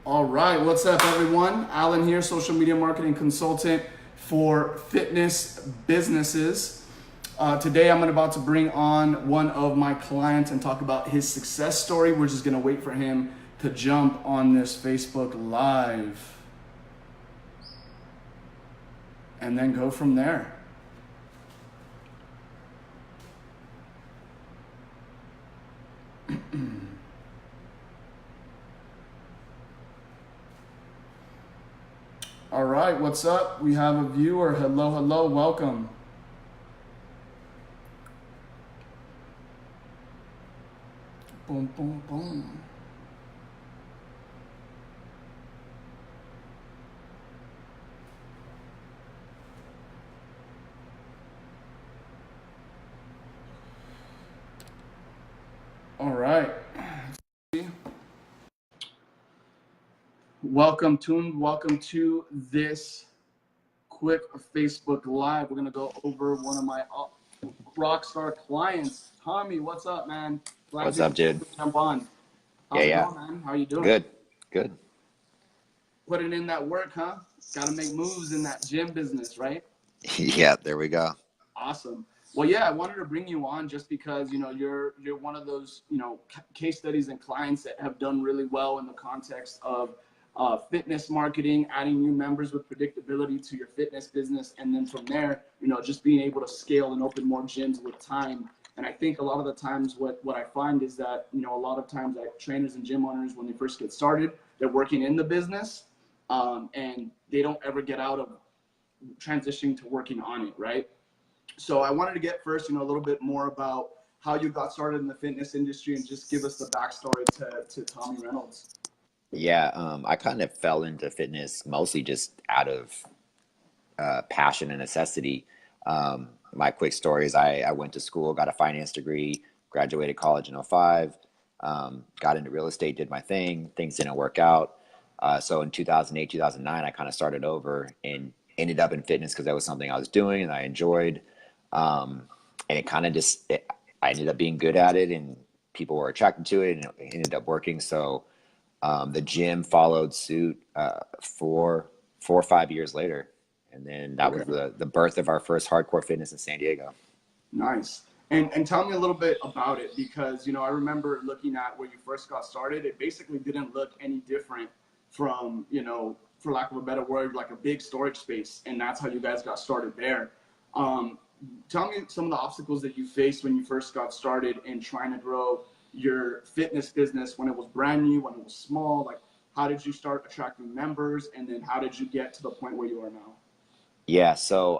All right, what's up, everyone? Alan here, social media marketing consultant for fitness businesses. Today, I'm about to bring on one of my clients and talk about his success story. We're just gonna wait for him to jump on this Facebook Live and then go from there. All right, what's up? We have a viewer. Hello, hello, welcome. Boom, boom, boom. All right. Welcome to this quick Facebook Live. We're gonna go over one of my rock star clients. Tommy, what's up, man? Glad What's you up, could dude? jump on. Yeah, How's it yeah. going, man? How you doing? Good, good. Putting in that work, huh? Got to make moves in that gym business, right? Yeah, there we go. Awesome. Well, yeah, I wanted to bring you on just because you're one of those case studies and clients that have done really well in the context of fitness marketing, adding new members with predictability to your fitness business, and then from there, just being able to scale and open more gyms with time. And I think a lot of the times, what I find is that a lot of times, like trainers and gym owners, when they first get started, they're working in the business, and they don't ever get out of transitioning to working on it, right? So I wanted to get first, a little bit more about how you got started in the fitness industry and just give us the backstory to Tommy Reynolds. Yeah, I kind of fell into fitness mostly just out of passion and necessity. My quick story is I went to school, got a finance degree, graduated college in '05, got into real estate, did my thing. Things didn't work out. So in 2008, 2009, I kind of started over and ended up in fitness because that was something I was doing and I enjoyed. Um, and it kind of I ended up being good at it and people were attracted to it and it ended up working. So the gym followed suit 4 or 5 years later. And then that Okay, was the birth of our first hardcore fitness in San Diego. nice. And tell me a little bit about it because I remember looking at where you first got started. It basically didn't look any different from for lack of a better word, like a big storage space, and that's how you guys got started there. Um, Tell me some of the obstacles that you faced when you first got started in trying to grow your fitness business when it was brand new, when it was small. Like, how did you start attracting members, and then how did you get to the point where you are now? Yeah, so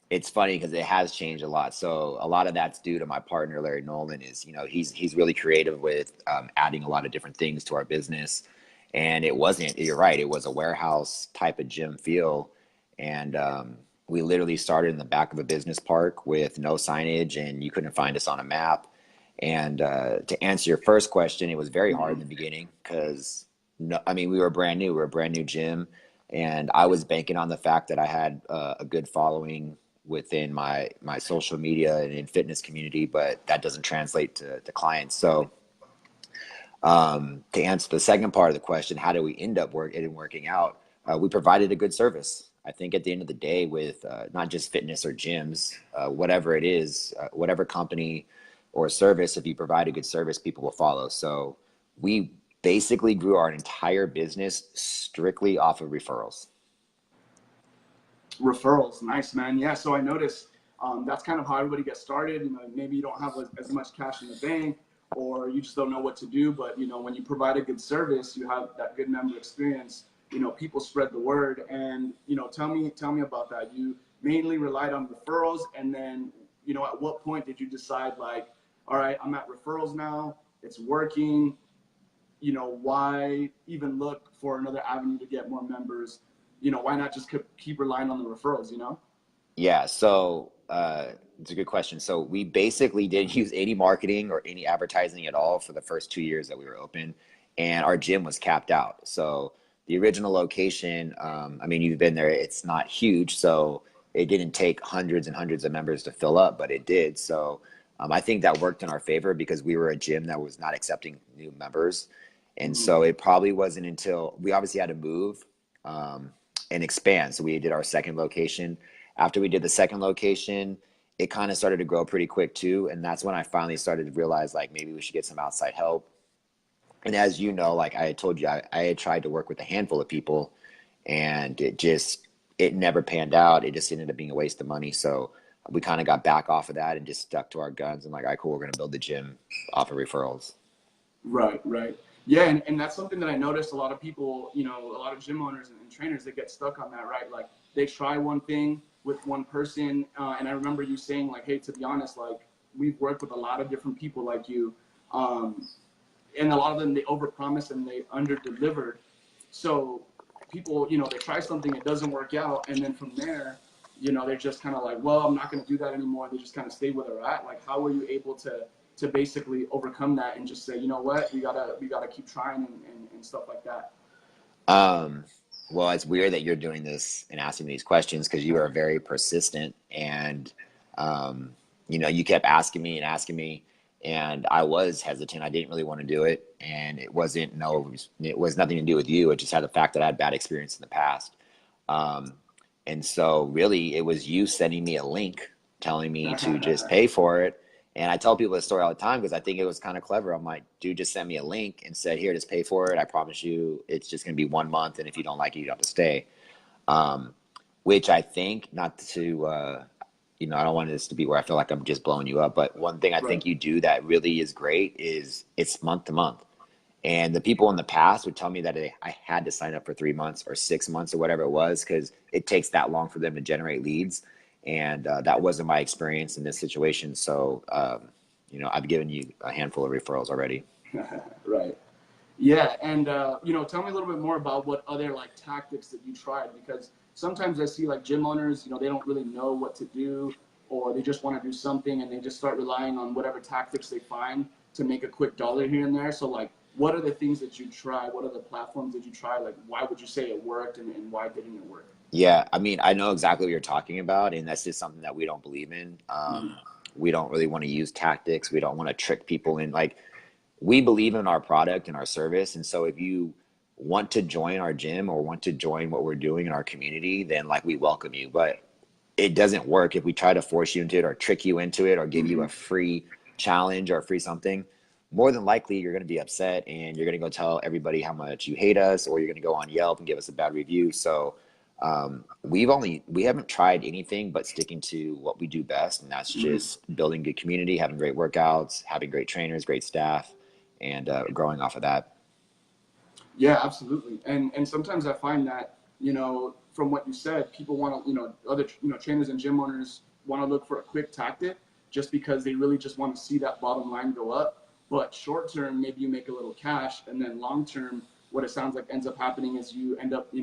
it's funny because it has changed a lot. So a lot of that's due to my partner Larry Nolan. Is he's really creative with adding a lot of different things to our business, and it wasn't. You're right. It was a warehouse type of gym feel, and we literally started in the back of a business park with no signage, and you couldn't find us on a map. And to answer your first question, it was very hard in Mm-hmm. the beginning because no, I mean we were brand new. We were a brand new gym, and I was banking on the fact that I had a good following within my social media and in fitness community, but that doesn't translate to clients. So to answer the second part of the question, how do we end up working out? We provided a good service. I think at the end of the day, with not just fitness or gyms, whatever it is, whatever company or service, if you provide a good service, people will follow. So we basically grew our entire business strictly off of referrals. Referrals, nice, man. Yeah, so I noticed that's kind of how everybody gets started. Maybe you don't have as much cash in the bank, or you just don't know what to do. But when you provide a good service, you have that good member experience. People spread the word, and tell me about that. You mainly relied on referrals, and then at what point did you decide, like, all right, I'm at referrals now, it's working. Why even look for another avenue to get more members? Why not just keep relying on the referrals? Yeah, so it's a good question. So we basically didn't use any marketing or any advertising at all for the first 2 years that we were open, and our gym was capped out. So the original location, I mean, you've been there, it's not huge, so it didn't take hundreds and hundreds of members to fill up, but it did. So I think that worked in our favor because we were a gym that was not accepting new members. And Mhm. so it probably wasn't until we obviously had to move and expand. So we did our second location. After we did the second location, it kind of started to grow pretty quick too. And that's when I finally started to realize like maybe we should get some outside help. And as you know, like I had told you, I had tried to work with a handful of people and it never panned out. It just ended up being a waste of money. So we kind of got back off of that and just stuck to our guns and like, all right, cool, we're going to build the gym off of referrals. Right, right. Yeah, and that's something that I noticed a lot of people, a lot of gym owners and trainers, they get stuck on that, right? Like they try one thing with one person. And I remember you saying like, hey, to be honest, like we've worked with a lot of different people like you. Um, and a lot of them, they overpromised and they underdelivered. So people, they try something, it doesn't work out. And then from there, they're just kind of like, well, I'm not going to do that anymore. They just kind of stay where they're at. Like, how were you able to basically overcome that and just say, you know what, we gotta keep trying and stuff like that. Um, well, it's weird that you're doing this and asking these questions because you are very persistent and, um, you kept asking me, and I was hesitant. I didn't really want to do it, and it was nothing to do with you. It just had the fact that I had bad experience in the past. Um, and so really it was you sending me a link telling me to just pay for it. And I tell people this story all the time because I think it was kind of clever. I'm like, dude, just sent me a link and said, here, just pay for it. I promise you it's just going to be 1 month. And if you don't like it, you don't have to stay. Um, which I think not to, I don't want this to be where I feel like I'm just blowing you up. But one thing I Right. think you do that really is great is it's month to month. And the people in the past would tell me that I had to sign up for 3 months or 6 months or whatever it was because it takes that long for them to generate leads. And that wasn't my experience in this situation. So, I've given you a handful of referrals already. Right. Yeah, and tell me a little bit more about what other like tactics that you tried, because sometimes I see like gym owners, they don't really know what to do, or they just want to do something and they just start relying on whatever tactics they find to make a quick dollar here and there. So like, what are the things that you try? What are the platforms that you try? Like, why would you say it worked, and why didn't it work? Yeah, I mean, I know exactly what you're talking about, and that's just something that we don't believe in. We don't really want to use tactics. We don't want to trick people in. Like, we believe in our product and our service. And so if you want to join our gym or want to join what we're doing in our community, then like we welcome you. But it doesn't work if we try to force you into it or trick you into it or give you Mm-hmm. a free challenge or a free something. More than likely, you're going to be upset and you're going to go tell everybody how much you hate us, or you're going to go on Yelp and give us a bad review. So we haven't tried anything but sticking to what we do best, and that's Mm-hmm. just building good community, having great workouts, having great trainers, great staff, and growing off of that. Yeah, absolutely. And sometimes I find that, from what you said, people want to, other, trainers and gym owners want to look for a quick tactic just because they really just want to see that bottom line go up. But short term, maybe you make a little cash, and then long term, what it sounds like ends up happening is you end up,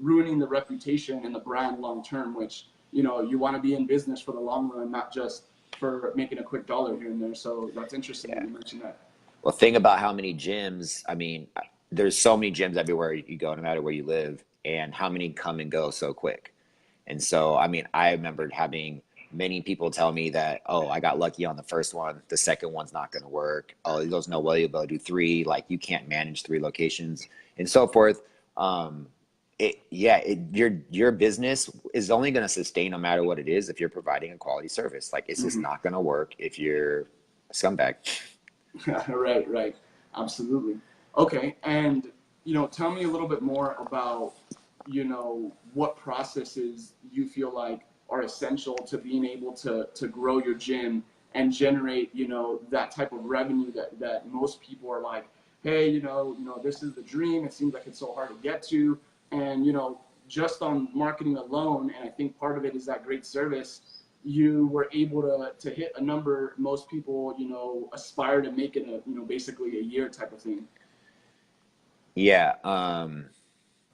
ruining the reputation and the brand long term, which, you want to be in business for the long run, not just for making a quick dollar here and there. So that's interesting that Yeah. you mentioned that. Well, think about how many gyms. I mean, there's so many gyms everywhere you go, no matter where you live, and how many come and go so quick. And so, I mean, I remembered having many people tell me that, oh, I got lucky on the first one. The second one's not going to work. Oh, there's no way you'll be able to do three. Like, you can't manage three locations and so forth. Um, your business is only going to sustain no matter what it is if you're providing a quality service. Like, it's just Mm-hmm. not going to work if you're a scumbag. Right, right. Absolutely. Okay. And, tell me a little bit more about, what processes you feel like are essential to being able to grow your gym and generate, that type of revenue that most people are like, hey, this is the dream. It seems like it's so hard to get to. And, just on marketing alone, and I think part of it is that great service, you were able to hit a number most people, aspire to make in a, basically a year type of thing. Yeah.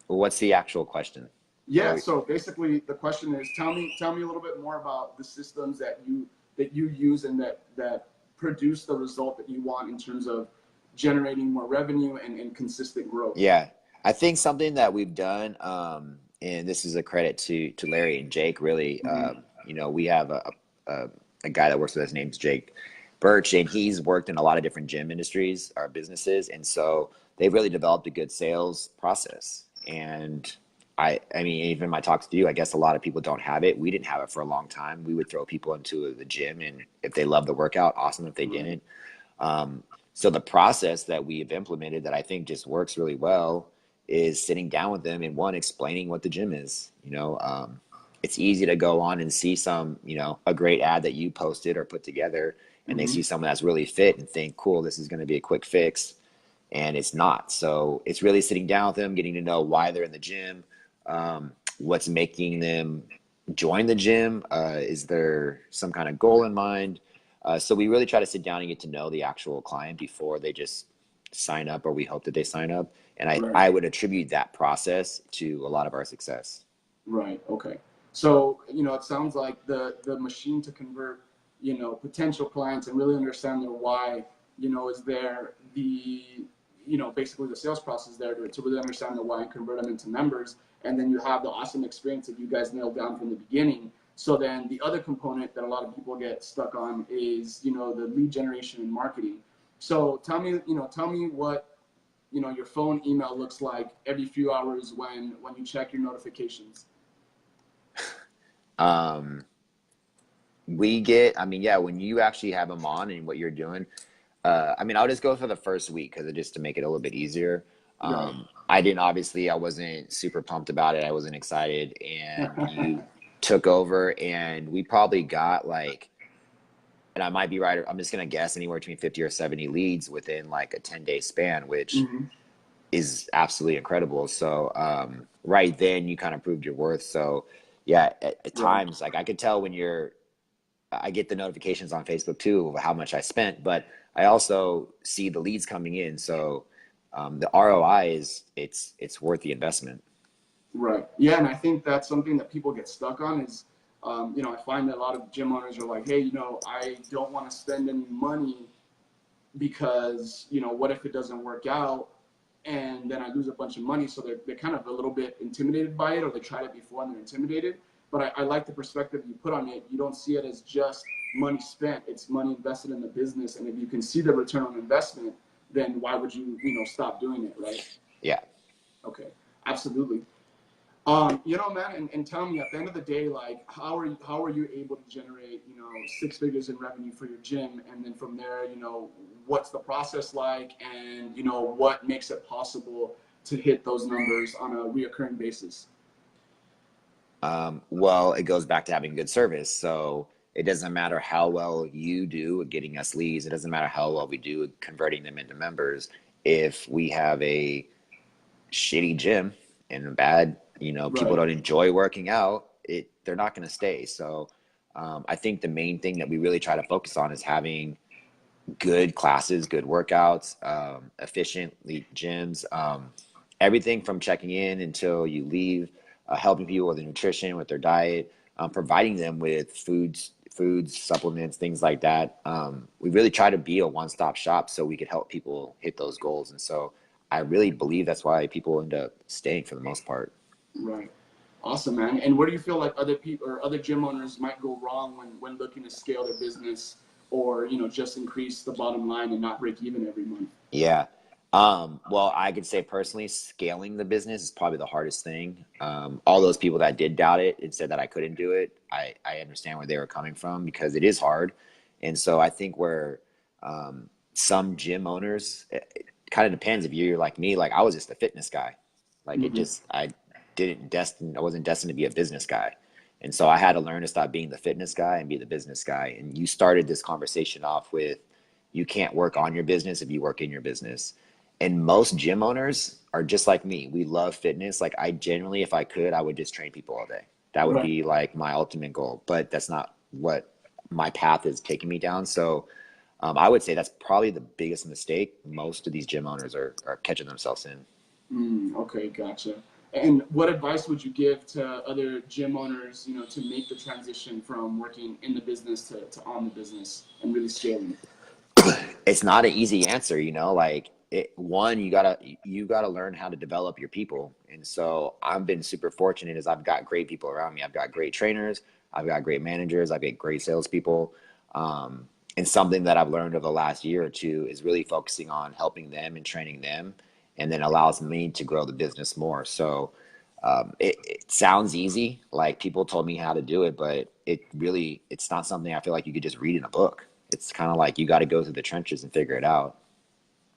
What's the actual question? What are Yeah. we, So basically the question is, tell me a little bit more about the systems that you use and that produce the result that you want in terms of generating more revenue and consistent growth. yeah. I think something that we've done, and this is a credit to Larry and Jake, really, Mm-hmm. we have a, a guy that works with us named Jake Birch, and he's worked in a lot of different gym industries or businesses, and so they've really developed a good sales process. And I mean, even my talks to you, I guess a lot of people don't have it. We didn't have it for a long time. We would throw people into the gym, and if they loved the workout, awesome. If they didn't, um, so the process that we've implemented that I think just works really well is sitting down with them and one explaining what the gym is. It's easy to go on and see some, a great ad that you posted or put together, and they Mm-hmm. see someone that's really fit and think, cool, this is going to be a quick fix, and it's not. So it's really sitting down with them, getting to know why they're in the gym, what's making them join the gym. Is there some kind of goal in mind? So we really try to sit down and get to know the actual client before they just sign up, or we hope that they sign up. And Right. I would attribute that process to a lot of our success. Right. Okay. So, it sounds like the machine to convert, potential clients and really understand their why, is there the, basically the sales process there to really understand the why and convert them into members. And then you have the awesome experience that you guys nailed down from the beginning. So then the other component that a lot of people get stuck on is, the lead generation and marketing. So tell me what, your phone email looks like every few hours when you check your notifications. Um, we get, I mean, yeah, when you actually have them on and what you're doing, I mean, I'll just go for the first week because just to make it a little bit easier. Right. I wasn't super pumped about it. I wasn't excited. And you took over, and we probably got like, and I might be right, I'm just going to guess anywhere between 50 or 70 leads within like a 10-day span, which Hmm. is absolutely incredible. So, right then you kind of proved your worth. So, yeah, at Right. times, like I could tell when I get the notifications on Facebook too of how much I spent, but I also see the leads coming in. So the ROI it's worth the investment. Right. Yeah, and I think that's something that people get stuck on is, I find that a lot of gym owners are like, hey, I don't want to spend any money because, what if it doesn't work out and then I lose a bunch of money? So they're kind of a little bit intimidated by it, or they tried it before and they're intimidated. But I like the perspective you put on it. You don't see it as just money spent, it's money invested in the business. And if you can see the return on investment, then why would you, stop doing it, right? Yeah. Okay, absolutely. Man, and tell me at the end of the day, like, how are you able to generate, six figures in revenue for your gym, and then from there, what's the process like, and what makes it possible to hit those numbers on a reoccurring basis? Well, it goes back to having good service. So it doesn't matter how well you do at getting us leads. It doesn't matter how well we do at converting them into members. If we have a shitty gym and a bad, people Right. don't enjoy working out, they're not going to stay. So I think the main thing that we really try to focus on is having good classes, good workouts, efficient gyms, everything from checking in until you leave, helping people with their nutrition, with their diet, providing them with foods, supplements, things like that. We really try to be a one-stop shop so we could help people hit those goals. And so I really believe that's why people end up staying for the most part. Right. Awesome, man. And where do you feel like other people or other gym owners might go wrong when looking to scale their business, or just increase the bottom line and not break even every month? Yeah. Well, I could say personally, scaling the business is probably the hardest thing. All those people that did doubt it and said that I couldn't do it, I understand where they were coming from because it is hard. And so I think where some gym owners, it kind of depends if you're like me, like I was just a fitness guy. Like Hmm. I wasn't destined to be a business guy. And so I had to learn to stop being the fitness guy and be the business guy. And you started this conversation off with, you can't work on your business if you work in your business. And most gym owners are just like me. We love fitness. Like I genuinely, if I could, I would just train people all day. That would Right. be like my ultimate goal. But that's not what my path is taking me down. So I would say that's probably the biggest mistake most of these gym owners are catching themselves in. Okay, gotcha. And what advice would you give to other gym owners, to make the transition from working in the business to on the business and really scaling? It's not an easy answer, like one, you gotta learn how to develop your people. And so I've been super fortunate as I've got great people around me. I've got great trainers, I've got great managers, I've got great salespeople. And something that I've learned over the last year or two is really focusing on helping them and training them, and then allows me to grow the business more. So it sounds easy, like people told me how to do it, but it's not something I feel like you could just read in a book. It's kind of like you got to go through the trenches and figure it out.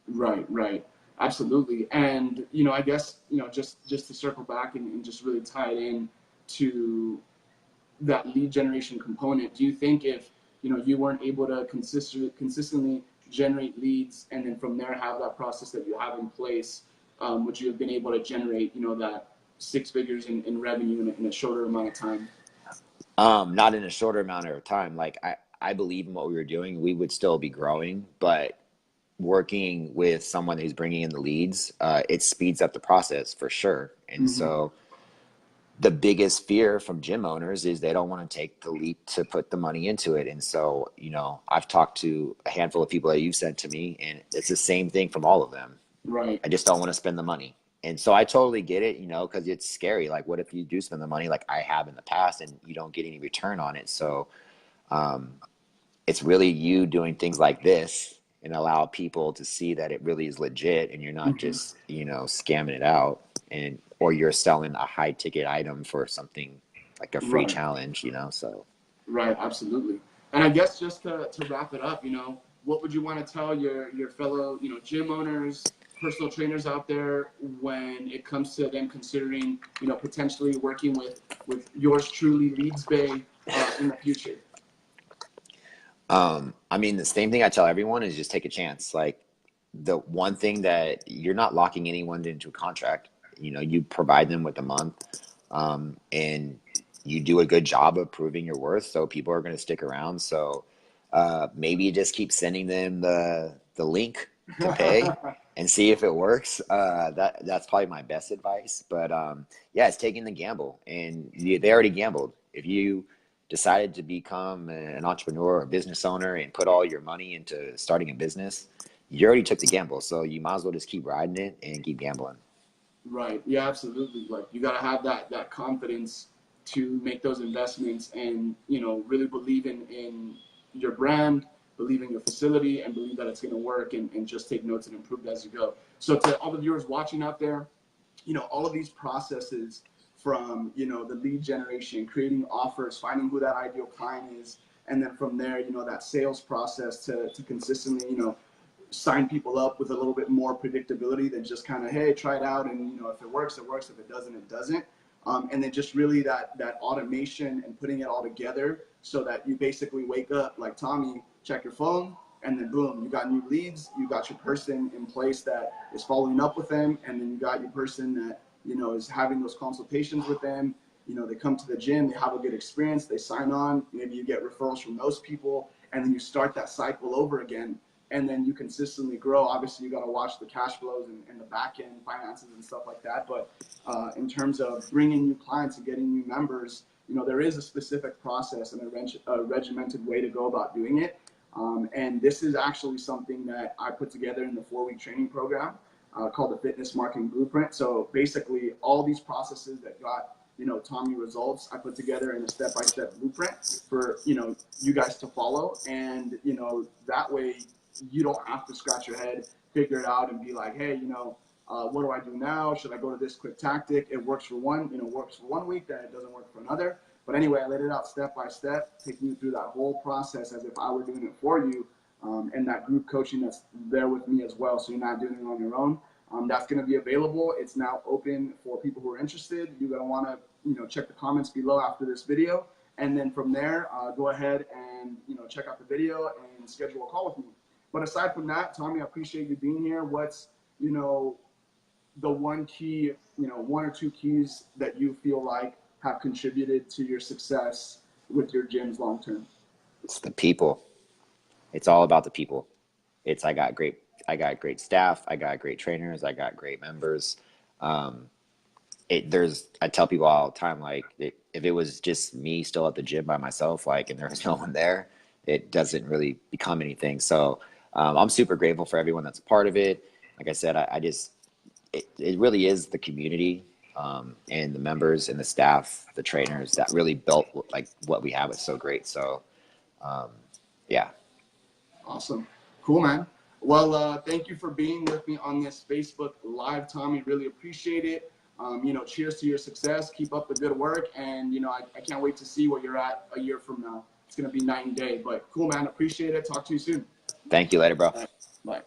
Right, right. Absolutely. And, I guess, just to circle back and just really tie it in to that lead generation component, do you think if, you weren't able to consistently generate leads and then from there have that process that you have in place, would you have been able to generate, that six figures in revenue in a shorter amount of time? Not in a shorter amount of time. Like I believe in what we were doing, we would still be growing, but working with someone who's bringing in the leads, it speeds up the process for sure. And Hmm. so the biggest fear from gym owners is they don't want to take the leap to put the money into it. And so, I've talked to a handful of people that you've sent to me, and it's the same thing from all of them. Right. I just don't want to spend the money. And so I totally get it, because it's scary. Like, what if you do spend the money like I have in the past and you don't get any return on it? So um, it's really you doing things like this and allow people to see that it really is legit and you're not Hmm. just, scamming it out, and or you're selling a high ticket item for something like a free Right. challenge, so. Right, absolutely. And I guess just to wrap it up, what would you want to tell your fellow, gym owners, personal trainers out there when it comes to them considering, potentially working with yours truly, Leads Bay, in the future? I mean, the same thing I tell everyone is just take a chance. Like, the one thing that you're not locking anyone into a contract, you provide them with a month, and you do a good job of proving your worth. So people are going to stick around. So maybe you just keep sending them the link to pay and see if it works. That's probably my best advice. But yeah, it's taking the gamble, and they already gambled. If you decided to become an entrepreneur or a business owner and put all your money into starting a business, you already took the gamble. So you might as well just keep riding it and keep gambling. Right. Yeah, absolutely. Like you got to have that confidence to make those investments and, really believe in your brand, believe in your facility and believe that it's going to work and just take notes and improve it as you go. So to all the viewers watching out there, all of these processes from, the lead generation, creating offers, finding who that ideal client is, and then from there, that sales process to consistently, sign people up with a little bit more predictability than just kind of, hey, try it out, and if it works, it works. If it doesn't, it doesn't. And then just really that automation and putting it all together so that you basically wake up like Tommy, check your phone, and then boom, you got new leads, you got your person in place that is following up with them, and then you got your person that is having those consultations with them. They come to the gym, they have a good experience, they sign on, maybe you get referrals from those people, and then you start that cycle over again, and then you consistently grow. Obviously, you got to watch the cash flows and the back end finances and stuff like that. But in terms of bringing new clients and getting new members, there is a specific process and a regimented way to go about doing it. And this is actually something that I put together in the 4-week training program called the Fitness Marketing Blueprint. So basically, all these processes that got Tommy results, I put together in a step-by-step blueprint for you guys to follow, and that way you don't have to scratch your head, figure it out, and be like, hey, what do I do now? Should I go to this quick tactic? It works for works for 1 week, then it doesn't work for another. But anyway, I laid it out step by step, taking you through that whole process as if I were doing it for you, and that group coaching that's there with me as well. So you're not doing it on your own. That's going to be available. It's now open for people who are interested. You're going to want to, check the comments below after this video. And then from there, go ahead and, check out the video and schedule a call with me. But aside from that, Tommy, I appreciate you being here. What's, the one key, one or two keys that you feel like have contributed to your success with your gyms long term? It's the people. It's all about the people. It's I got great staff, I got great trainers, I got great members. Um, I tell people all the time, like, if it was just me still at the gym by myself, like, and there was no one there, it doesn't really become anything. So I'm super grateful for everyone that's a part of it. Like I said, I just it really is the community, and the members and the staff, the trainers that really built like what we have is so great. So um, yeah. Awesome. Cool, man. Well, thank you for being with me on this Facebook Live, Tommy. Really appreciate it. Cheers to your success. Keep up the good work. And, I can't wait to see where you're at a year from now. It's going to be night and day. But cool, man. Appreciate it. Talk to you soon. Thank you. Later, bro. Bye.